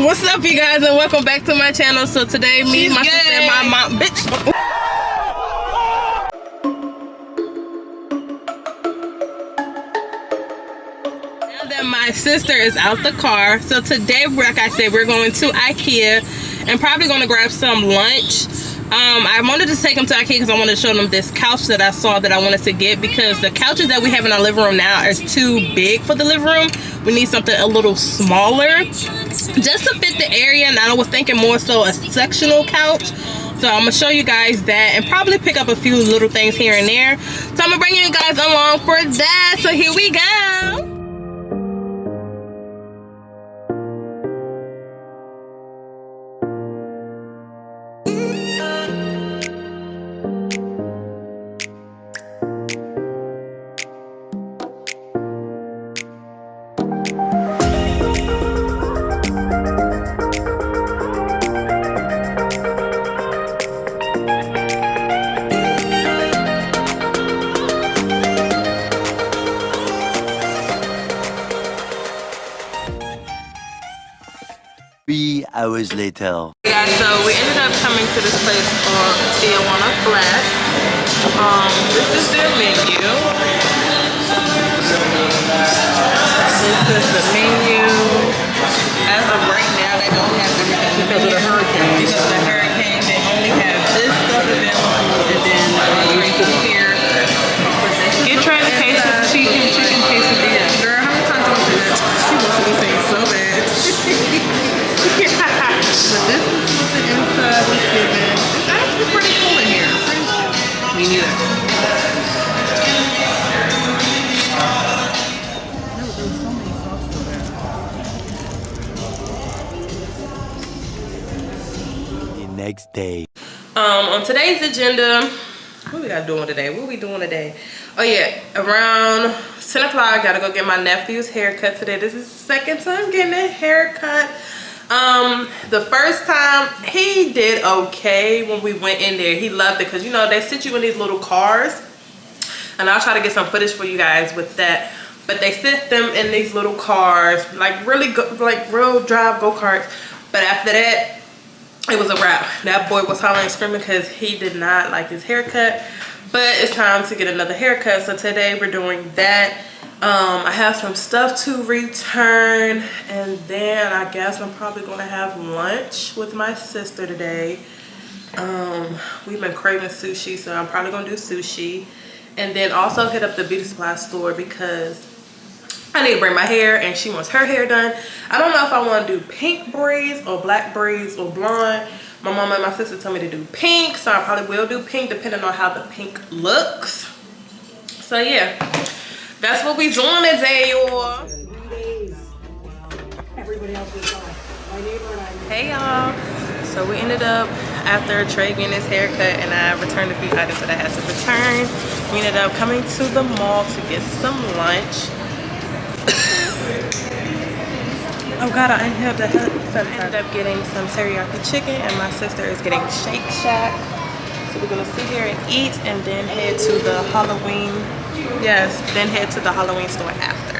What's up, you guys, and welcome back to my channel. So today, me, my sister, and my mom, bitch. Now that my sister is out the car, so today, like I said, we're going to IKEA and probably going to grab some lunch. I wanted to take them to IKEA because I wanted to show them this couch that I saw that I wanted to get, because the couches that we have in our living room now is too big for the living room. We need something a little smaller just to fit the area, and I was thinking more so a sectional couch. So I'm gonna show you guys that and probably pick up a few little things here and there. So I'm gonna bring you guys along for that. So here we go. Hours later. Yeah, so we ended up coming to this place called Tijuana Flat. This is their menu. This is the menu. As of right now, they don't have everything because of the hurricane. Because of the hurricane, they only have this stuff available, and then here. You tried the chicken quesadilla. Girl, how many times do I say that? She wants to be saying so bad. But this is what the inside was given. It's actually pretty cool in here. Me neither. There was so many sauces there. The next day. On today's agenda, what we got doing today? What we doing today? Oh yeah, around 10 o'clock, I gotta go get my nephew's haircut today. This is the second time getting a haircut. The first time he did okay when we went in there. He loved it because, you know, they sit you in these little cars, and I'll try to get some footage for you guys with that. But they sit them in these little cars, like really like real drive go-karts. But after that, it was a wrap. That boy was hollering and screaming because he did not like his haircut. But it's time to get another haircut, so today we're doing that. I have some stuff to return, and then I guess I'm probably gonna have lunch with my sister today. We've been craving sushi, so I'm probably gonna do sushi, and then also hit up the beauty supply store because I need to bring my hair, and she wants her hair done. I don't know if I want to do pink braids or black braids or blonde. My mom and my sister told me to do pink, so I probably will do pink depending on how the pink looks. So yeah, that's what we doing today, y'all. Everybody else is gone. My neighbor and I. Hey y'all. So we ended up, after Trey getting his haircut and I returned a few items that I had to return, we ended up coming to the mall to get some lunch. Oh god, I didn't have the head. I ended up getting some teriyaki chicken, and my sister is getting Shake Shack. So we're gonna sit here and eat, and then head to the Halloween. Yes, then head to the Halloween store after.